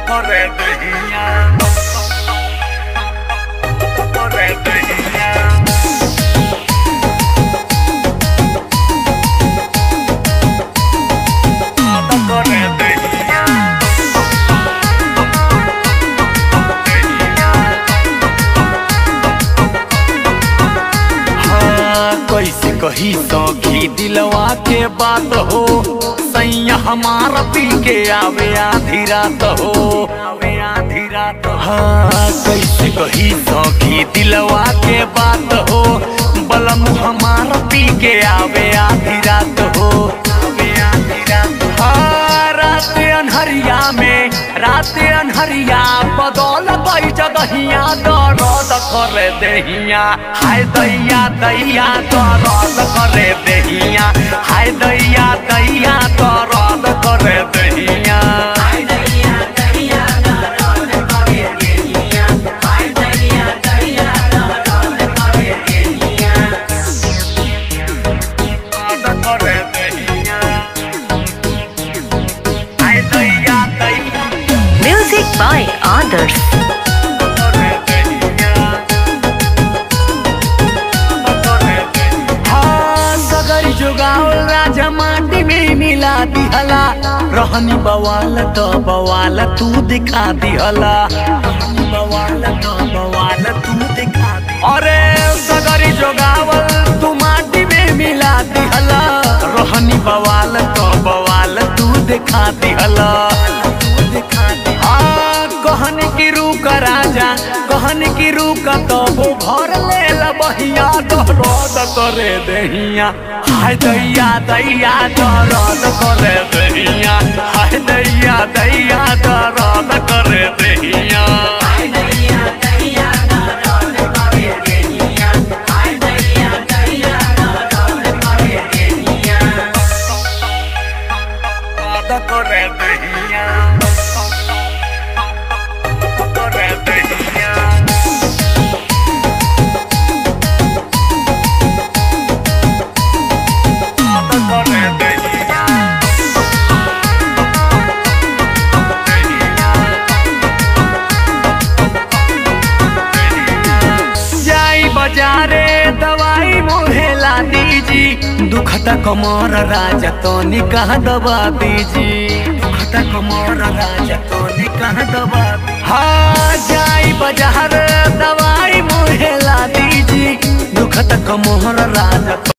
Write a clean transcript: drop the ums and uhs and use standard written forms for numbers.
करे दहिया करे दहिया करे दहिया कैसे कही सौखी दिलवा के बात हो सैया हमारा पी के आवे आधी रात हो आधी रात। हाँ कैसे कही सौखी दिलवा के बात हो बलम हमारा पी के आवे आधी रात हो आधी रात। हाँ रात अनहरिया बदौल गई जगहिया दर्द करे दहिया हाय दैया दैया दर्द करे दहिया हाय दैया दैया दर्द करे दहिया हाय दैया दैया दर्द करे दहिया हाय दैया दैया दर्द करे दहिया दर्द करे दहिया हाय दैया दैया। म्यूजिक बाय आदर्श। राजा माटी में मिला दिहला रहनी बवाल तो बवाल तू दिखा दिहला बवाल तो बवाल तू दिखा दी। अरे सगरी जोगावल तू माटी में मिला दिहला रहनी बवाल तो बवाल तू दिखा दिहला कहन की रूक राजा कहन की रूक तो वो भर ले बहिया दर्द करे दहिया हाय दैया दैया दर्द करे दहिया हाय दैया दैया दर्द करे दहिया हाय दैया दैया दर्द करे दहिया हाय दैया दैया दर्द करे दहिया दर्द करे दहिया करे दहिया। बाजारे दवाई मोहेला दीजी दुखता कमर राजा तो निकाह दबा दीजी दुखता कमर राजा तो निकाह दबा दी। हाँ जाई बाजार दवाई मोहेला दीजी दुखता कमर राजा।